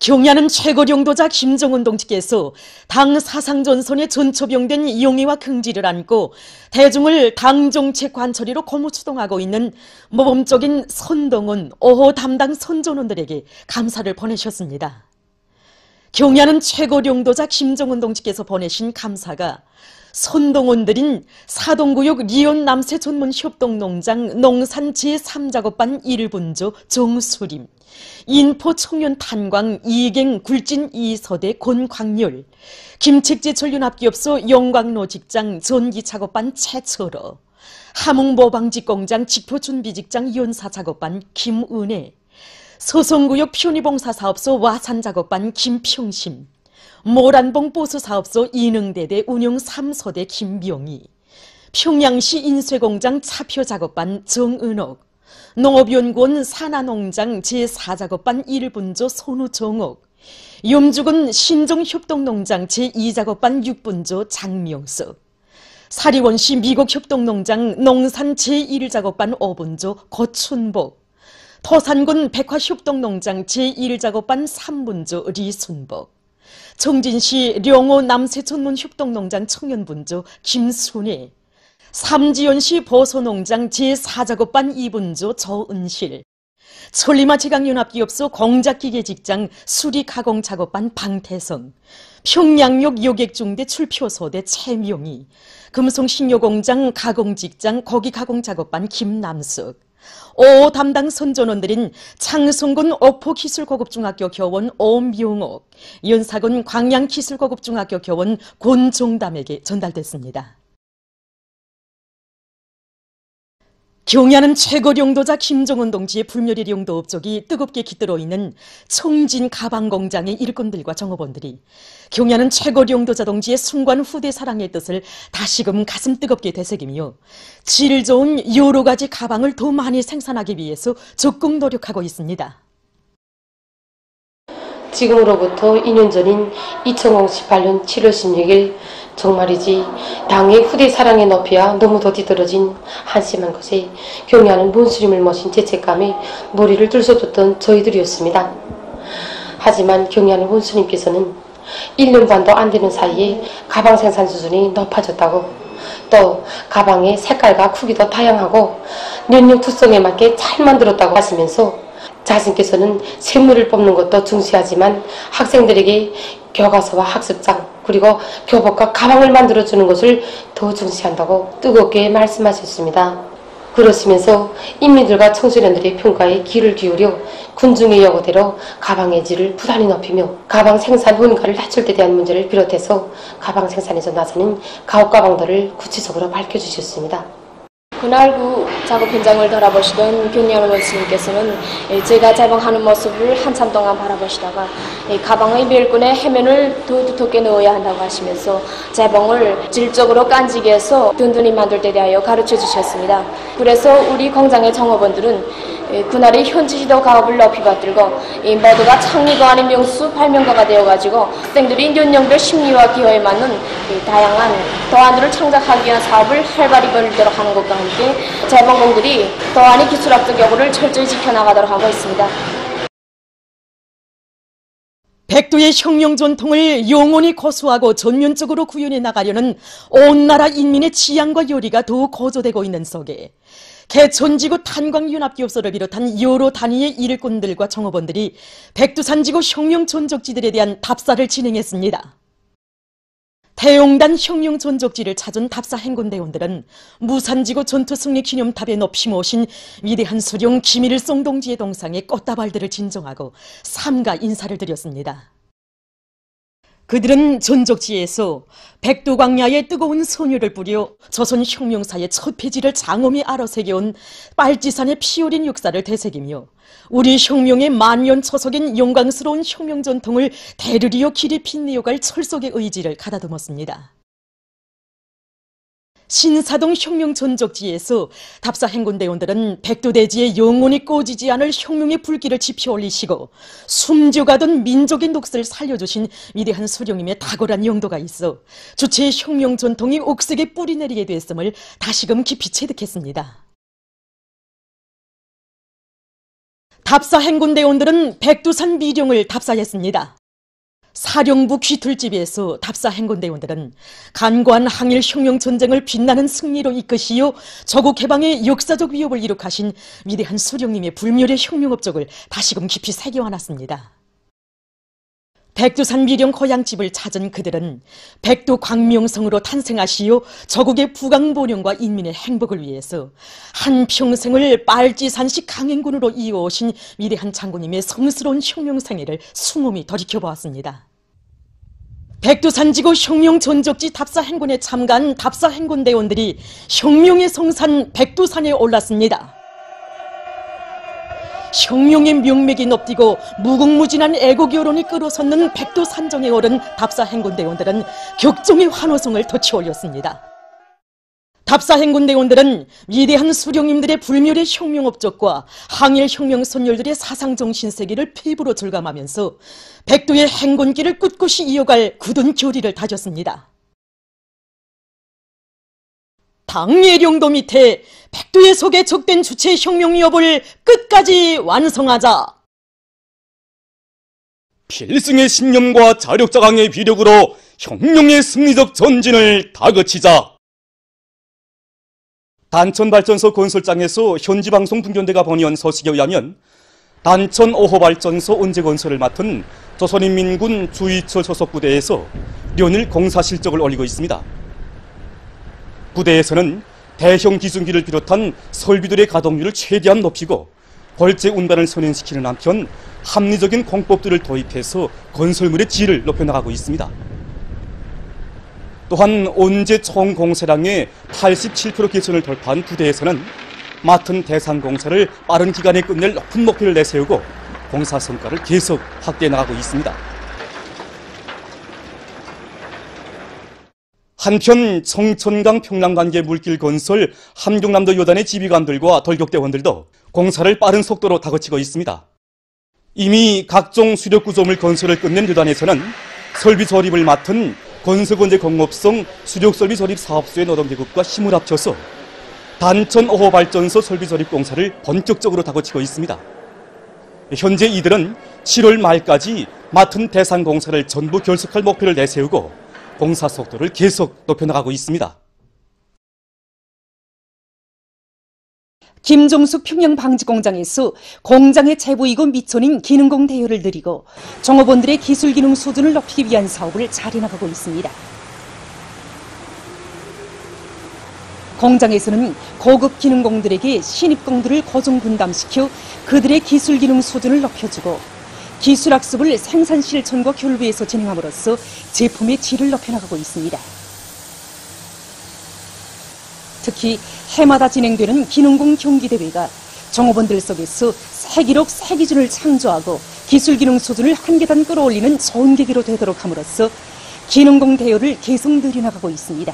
경야는 최고령도자 김정은 동지께서 당 사상전선에 전초병된 용의와 긍지를 안고 대중을 당 정책 관철이로 고무추동하고 있는 모범적인 선동원, 5호 담당 선전원들에게 감사를 보내셨습니다. 경야는 최고령도자 김정은 동지께서 보내신 감사가 선동원들인 사동구역 리온 남새 전문 협동농장 농산 제3작업반 1분조 정수림, 인포 청년 탄광 이갱 굴진 2서대 권광열, 김책제 전륜합기업소 영광로 직장 전기작업반 최철어, 함흥모방직공장 직포준비직장 연사작업반 김은혜, 서성구역 편의봉사사업소 와산작업반 김평심, 모란봉 보수사업소 이능대대 운영 3소대 김병희, 평양시 인쇄공장 차표작업반 정은옥, 농업연구원 산하농장 제4작업반 1분조 손우정옥, 염주군 신종협동농장 제2작업반 6분조 장명석, 사리원시 미국협동농장 농산 제1작업반 5분조 고춘복, 토산군 백화협동농장 제1작업반 3분조 리순복, 청진시 령호 남새전문협동농장 청년분조 김순애, 삼지연시 보소농장 제4작업반 2분조 저은실, 천리마 제강연합기업소 공작기계직장 수리가공작업반 방태성, 평양역 요객중대 출표소대 최명희, 금송신료공장 가공직장 거기가공작업반 김남석, 5호 담당 선전원들인 창성군 어포기술고급중학교 교원 오명옥, 연사군 광양기술고급중학교 교원 권종담에게 전달됐습니다. 경야는 최고령도자 김정은 동지의 불멸의 용도 업적이 뜨겁게 깃들어 있는 청진 가방공장의 일꾼들과 정업원들이 경야는 최고령도자 동지의 순관 후대 사랑의 뜻을 다시금 가슴 뜨겁게 되새기며 질 좋은 여러 가지 가방을 더 많이 생산하기 위해서 적극 노력하고 있습니다. 지금으로부터 2년 전인 2018년 7월 16일 정말이지 당의 후대 사랑의 높이와 너무도 뒤떨어진 한심한 것에 경야는 문수림을 모신 죄책감에 머리를 들썩였던 저희들이었습니다. 하지만 경야는 문수님께서는 1년 반도 안 되는 사이에 가방 생산 수준이 높아졌다고, 또 가방의 색깔과 크기도 다양하고 년력 특성에 맞게 잘 만들었다고 하시면서 자신께서는 샘물을 뽑는 것도 중시하지만 학생들에게 교과서와 학습장 그리고 교복과 가방을 만들어주는 것을 더 중시한다고 뜨겁게 말씀하셨습니다. 그러시면서 인민들과 청소년들의 평가에 귀를 기울여 군중의 요구대로 가방의 질을 부단히 높이며 가방 생산 원가를 낮출 데 대한 문제를 비롯해서 가방 생산에서 나서는 가옥가방들을 구체적으로 밝혀주셨습니다. 그날 그 작업 현장을 돌아보시던 경야는 원스님께서는 제가 재방하는 모습을 한참 동안 바라보시다가 가방의 멜끈에 해면을 더 두텁게 넣어야 한다고 하시면서 재봉을 질적으로 깐지게 해서 든든히 만들 때 대하여 가르쳐 주셨습니다. 그래서 우리 공장의 정업원들은 그날의 현지시도 가업을 높이 받들고 모두가 창리가 아닌 명수 발명가가 되어가지고 학생들이 연령별 심리와 기호에 맞는 다양한 도안들을 창작하기 위한 사업을 활발히 벌이도록 하는 것과 함께 재봉공들이 도안의 기술학적 요구를 철저히 지켜나가도록 하고 있습니다. 백두의 혁명 전통을 영원히 고수하고 전면적으로 구현해 나가려는 온 나라 인민의 지향과 열의가 더욱 고조되고 있는 속에 개천지구 탄광연합기업소를 비롯한 여러 단위의 일꾼들과 정업원들이 백두산지구 혁명 전적지들에 대한 답사를 진행했습니다. 태용단 혁명 전적지를 찾은 답사 행군대원들은 무산지구 전투승리 기념탑에 높이 모신 위대한 수령 김일성 동지의 동상에 꽃다발들을 진정하고 삼가 인사를 드렸습니다. 그들은 전적지에서 백두광야에 뜨거운 선유를 뿌려 조선 혁명사의 첫 페이지를 장엄히 알아새겨온 빨지산의 피어린 역사를 되새기며 우리 혁명의 만년 초석인 영광스러운 혁명 전통을 대르리어 길이 빛내어갈 철석의 의지를 가다듬었습니다. 신사동 혁명 전적지에서 답사 행군대원들은 백두대지에 영원히 꺼지지 않을 혁명의 불길을 지펴 올리시고 숨죽하던 민족의 녹슬을 살려주신 위대한 수령님의 탁월한 영도가 있어 주체의 혁명 전통이 옥색에 뿌리내리게 됐음을 다시금 깊이 체득했습니다. 답사 행군대원들은 백두산 미령을 답사했습니다. 사령부 귀틀집에서 답사 행군대원들은 간과한 항일 혁명 전쟁을 빛나는 승리로 이끄시어 조국 해방의 역사적 위협을 이룩하신 위대한 수령님의 불멸의 혁명 업적을 다시금 깊이 새겨안았습니다. 백두산 미령 고향집을 찾은 그들은 백두 광명성으로 탄생하시어 조국의 부강본영과 인민의 행복을 위해서 한평생을 빨지산식 강행군으로 이어오신 위대한 장군님의 성스러운 혁명 생애를 숨음이 돌이켜보았습니다. 백두산지구 혁명 전적지 답사 행군에 참가한 답사 행군대원들이 혁명의 성산 백두산에 올랐습니다. 혁명의 명맥이 높디고 무궁무진한 애국 여론이 끌어섰는 백두산정에 오른 답사 행군대원들은 격종의 환호성을 덧치올렸습니다. 답사 행군대원들은 위대한 수령님들의 불멸의 혁명 업적과 항일 혁명 선열들의 사상 정신 세계를 피부로 절감하면서 백두의 행군길을 꿋꿋이 이어갈 굳은 결의를 다졌습니다. 당예령도 밑에 백두의 속에 적된 주체 혁명 위협을 끝까지 완성하자. 필승의 신념과 자력자강의 위력으로 혁명의 승리적 전진을 다그치자. 단천발전소 건설장에서 현지방송 분견대가 번의한 서식에 의하면 단천 5호 발전소 언제 건설을 맡은 조선인민군 주의처 소속 부대에서 연일 공사 실적을 올리고 있습니다. 부대에서는 대형 기중기를 비롯한 설비들의 가동률을 최대한 높이고 벌재 운반을 선행시키는 한편 합리적인 공법들을 도입해서 건설물의 질을 높여나가고 있습니다. 또한 언제 총 공사량의 87% 개선을 돌파한 부대에서는 맡은 대상 공사를 빠른 기간에 끝낼 높은 목표를 내세우고 공사 성과를 계속 확대해 나가고 있습니다. 한편 청천강 평랑관계 물길 건설 함경남도 여단의 지휘관들과 돌격대원들도 공사를 빠른 속도로 다그치고 있습니다. 이미 각종 수력구조물 건설을 끝낸 여단에서는 설비 조립을 맡은 건설건재 공업성 수력설비 조립 사업소의 노동계급과 힘을 합쳐서 단천 5호 발전소 설비 조립 공사를 본격적으로 다그치고 있습니다. 현재 이들은 7월 말까지 맡은 대상 공사를 전부 결속할 목표를 내세우고 공사 속도를 계속 높여나가고 있습니다. 김종숙 평양방직공장에서 공장의 제보이고 미천인 기능공 대여를 늘리고 종업원들의 기술 기능 수준을 높이기 위한 사업을 잘 해나가고 있습니다. 공장에서는 고급 기능공들에게 신입공들을 고정 분담시켜 그들의 기술 기능 수준을 높여주고 기술학습을 생산 실천과 결부해서 진행함으로써 제품의 질을 높여나가고 있습니다. 특히 해마다 진행되는 기능공 경기대회가 종업원들 속에서 새 기록, 새 기준을 창조하고 기술 기능 수준을 한 계단 끌어올리는 좋은 계기로 되도록 함으로써 기능공 대여를 계속 늘려나가고 있습니다.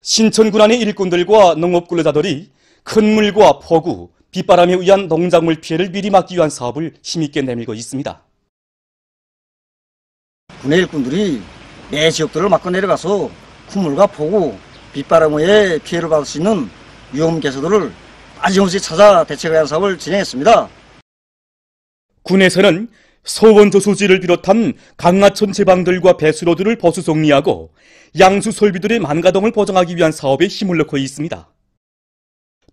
신천군안의 일꾼들과 농업근로자들이 큰 물과 폭우, 빗바람에 의한 농작물 피해를 미리 막기 위한 사업을 힘있게 내밀고 있습니다. 군의 일꾼들이 매 지역들을 막고 내려가서 콧물과 폭우, 빗바람에 의해 피해를 받을 수 있는 위험 개소들을 빠짐없이 찾아 대책하기 위한 사업을 진행했습니다. 군에서는 소원저수지를 비롯한 강하천 제방들과 배수로들을 보수 정리하고 양수 설비들의 만가동을 보장하기 위한 사업에 힘을 넣고 있습니다.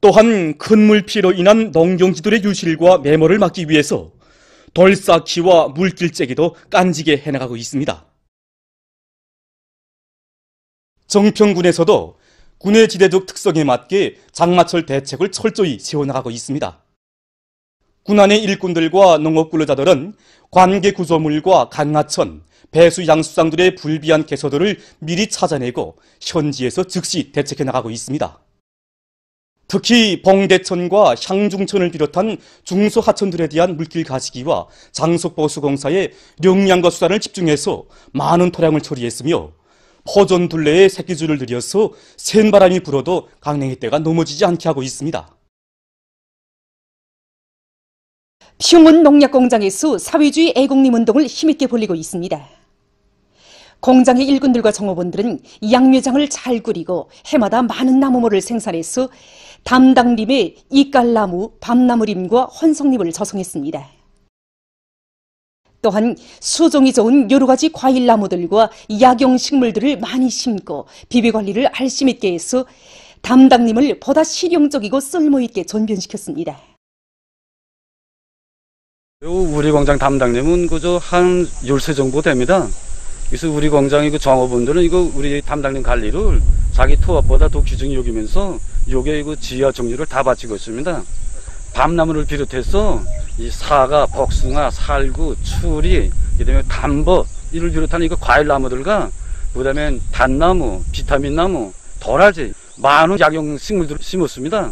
또한 큰 물 피해로 인한 농경지들의 유실과 매몰을 막기 위해서 돌 쌓기와 물길 째기도 깐지게 해나가고 있습니다. 정평군에서도 군의 지대적 특성에 맞게 장마철 대책을 철저히 세워나가고 있습니다. 군안의 일꾼들과 농업근로자들은 관계 구조물과 강하천, 배수 양수장들의 불비한 개소들을 미리 찾아내고 현지에서 즉시 대책해 나가고 있습니다. 특히 봉대천과 향중천을 비롯한 중소하천들에 대한 물길 가지기와 장속보수공사에 역량과 수단을 집중해서 많은 토량을 처리했으며 포전 둘레에 새끼줄을 들여서 센 바람이 불어도 강냉이 떼가 넘어지지 않게 하고 있습니다. 평원 농약공장에서 사회주의 애국림 운동을 힘있게 벌이고 있습니다. 공장의 일꾼들과 종업원들은 양묘장을 잘 꾸리고 해마다 많은 나무모를 생산해서 담당림에 이깔나무, 밤나무림과 혼성림을 조성했습니다. 또한 수종이 좋은 여러 가지 과일나무들과 약용식물들을 많이 심고 비비관리를 알심 있게 해서 담당림을 보다 실용적이고 쓸모있게 전변시켰습니다. 우리 공장 담당님은 그저 한 13 정도 됩니다. 그래서 우리 공장의 그 종업원들은 이거 우리 담당님 관리를 자기 투합보다 더 귀중히 여기면서 요게 그 지하 정리를 다 바치고 있습니다. 밤나무를 비롯해서 이 사과, 복숭아, 살구, 추리, 그다음에 단버 이를 비롯한 이거 과일나무들과 그다음에 단나무, 비타민나무, 도라지 많은 약용 식물들을 심었습니다.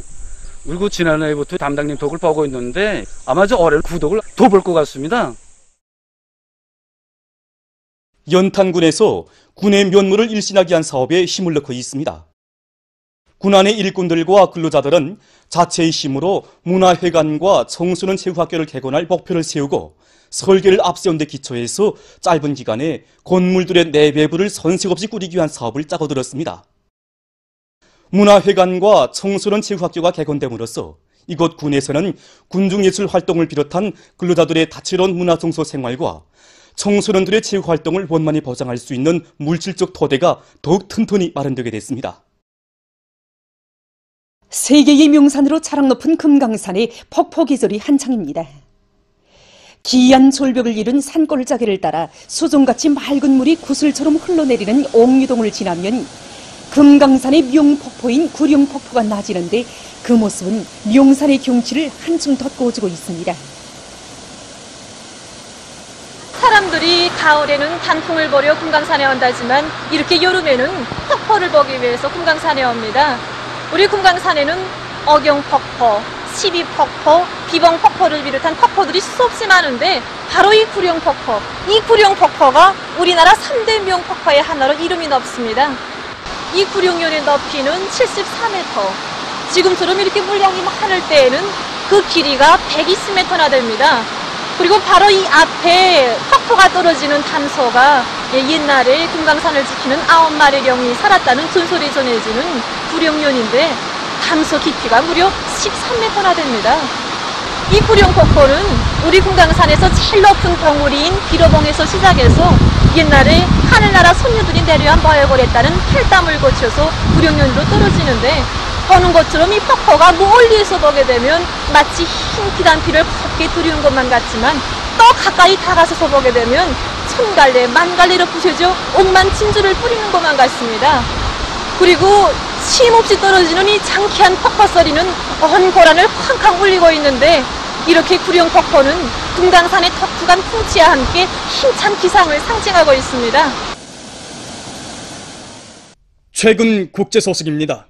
그리고 지난해부터 담당님 덕을 보고 있는데 아마 저 올해 구독을 더 볼 것 같습니다. 연탄군에서 군의 면모를 일신하게 한 사업에 힘을 넣고 있습니다. 군안의 일꾼들과 근로자들은 자체의 힘으로 문화회관과 청소년 체육학교를 개관할 목표를 세우고 설계를 앞세운 데 기초해서 짧은 기간에 건물들의 내배부를 선색 없이 꾸리기 위한 사업을 짜고 들었습니다. 문화회관과 청소년 체육학교가 개건됨으로써 이곳 군에서는 군중예술 활동을 비롯한 근로자들의 다채로운 문화청소 생활과 청소년들의 체육활동을 원만히 보장할 수 있는 물질적 토대가 더욱 튼튼히 마련되게 됐습니다. 세계의 명산으로 자랑 높은 금강산의 폭포 계절이 한창입니다. 기이한 졸벽을 이룬 산골짜기를 따라 수종같이 맑은 물이 구슬처럼 흘러내리는 옥류동을 지나면 금강산의 명폭포인 구룡폭포가 나지는데 그 모습은 명산의 경치를 한층 돋궈주고 있습니다. 사람들이 가을에는 단풍을 보려 금강산에 온다지만 이렇게 여름에는 폭포를 보기 위해서 금강산에 옵니다. 우리 금강산에는 어경폭포, 시비폭포, 비봉폭포를 비롯한 폭포들이 수없이 많은데 바로 이 구룡폭포, 이 구룡폭포가 우리나라 3대 명폭포의 하나로 이름이 높습니다. 이 구룡연의 높이는 74m, 지금처럼 이렇게 물량이 많을 때에는 그 길이가 120m나 됩니다. 그리고 바로 이 앞에 폭포가 떨어지는 담소가 옛날에 금강산을 지키는 9마리 령이 살았다는 전설이 전해지는 구룡연인데 담소 깊이가 무려 13m나 됩니다. 이 구룡폭포는 우리 금강산에서 제일 높은 봉우리인 비로봉에서 시작해서 옛날에 하늘나라 손녀들이 내려야 모욕을 했다는 탈담을 거쳐서 구룡연으로 떨어지는데 보는 것처럼 이 폭포가 멀리에서 보게 되면 마치 흰 피단피를 곱게 두리운 것만 같지만 또 가까이 다가서서 보게 되면 천갈래 만갈래로 부셔져 옥만진주를 뿌리는 것만 같습니다. 그리고 쉼없이 떨어지는 이 장쾌한 폭포 소리는 온 고란을 쾅쾅 울리고 있는데 이렇게 구룡폭포는 금강산의 독특한 풍치와 함께 힘찬 기상을 상징하고 있습니다. 최근 국제 소식입니다.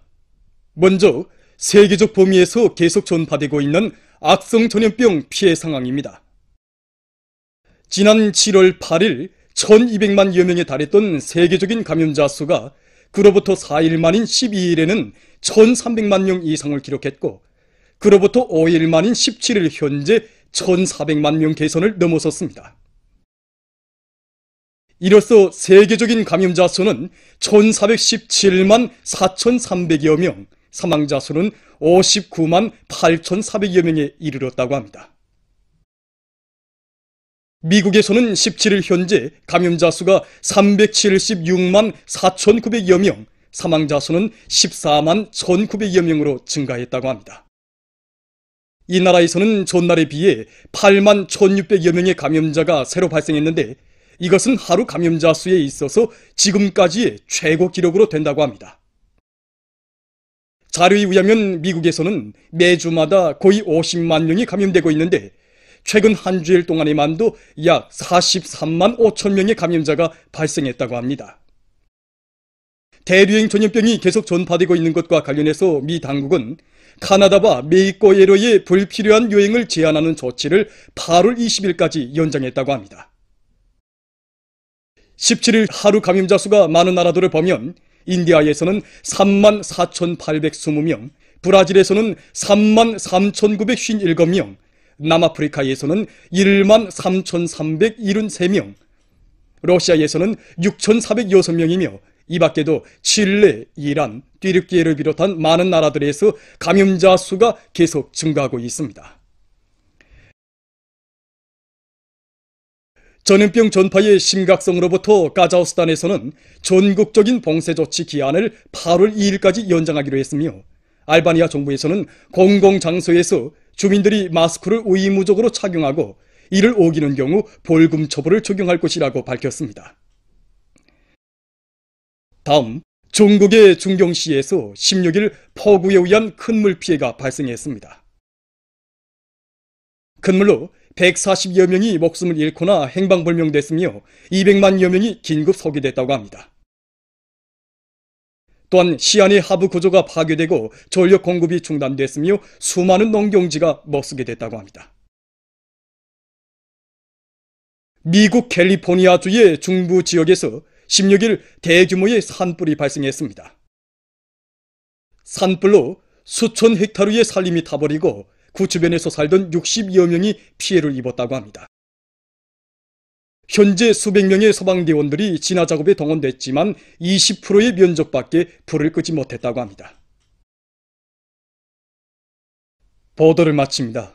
먼저 세계적 범위에서 계속 전파되고 있는 악성 전염병 피해 상황입니다. 지난 7월 8일 1200만여 명에 달했던 세계적인 감염자 수가 그로부터 4일 만인 12일에는 1300만 명 이상을 기록했고 그로부터 5일 만인 17일 현재 1400만 명 개선을 넘어섰습니다. 이로써 세계적인 감염자 수는 1417만 4300여 명, 사망자 수는 59만 8400여 명에 이르렀다고 합니다. 미국에서는 17일 현재 감염자 수가 376만 4900여 명, 사망자 수는 14만 1900여 명으로 증가했다고 합니다. 이 나라에서는 전날에 비해 8만 1600여 명의 감염자가 새로 발생했는데 이것은 하루 감염자 수에 있어서 지금까지의 최고 기록으로 된다고 합니다. 자료에 의하면 미국에서는 매주마다 거의 50만 명이 감염되고 있는데 최근 한 주일 동안에만도 약 43만 5천 명의 감염자가 발생했다고 합니다. 대류행 전염병이 계속 전파되고 있는 것과 관련해서 미 당국은 카나다와 멕시코에로의 불필요한 여행을 제한하는 조치를 8월 20일까지 연장했다고 합니다. 17일 하루 감염자 수가 많은 나라들을 보면 인디아에서는 3만 4,820명, 브라질에서는 3만 3,957명, 남아프리카에서는 1만 3,373명, 러시아에서는 6,406명이며 이 밖에도 칠레, 이란, 튀르키예를 비롯한 많은 나라들에서 감염자 수가 계속 증가하고 있습니다. 전염병 전파의 심각성으로부터 카자흐스탄에서는 전국적인 봉쇄 조치 기한을 8월 2일까지 연장하기로 했으며 알바니아 정부에서는 공공장소에서 주민들이 마스크를 의무적으로 착용하고 이를 어기는 경우 벌금 처벌을 적용할 것이라고 밝혔습니다. 다음, 중국의 중경시에서 16일 폭우에 의한 큰 물 피해가 발생했습니다. 큰 물로 140여 명이 목숨을 잃거나 행방불명됐으며 200만여 명이 긴급 소개됐다고 합니다. 또한 시안의 하부 구조가 파괴되고 전력 공급이 중단됐으며 수많은 농경지가 못쓰게 됐다고 합니다. 미국 캘리포니아주의 중부 지역에서 16일 대규모의 산불이 발생했습니다. 산불로 수천 헥타르의 산림이 타버리고 그 주변에서 살던 60여 명이 피해를 입었다고 합니다. 현재 수백 명의 소방대원들이 진화 작업에 동원됐지만 20%의 면적밖에 불을 끄지 못했다고 합니다. 보도를 마칩니다.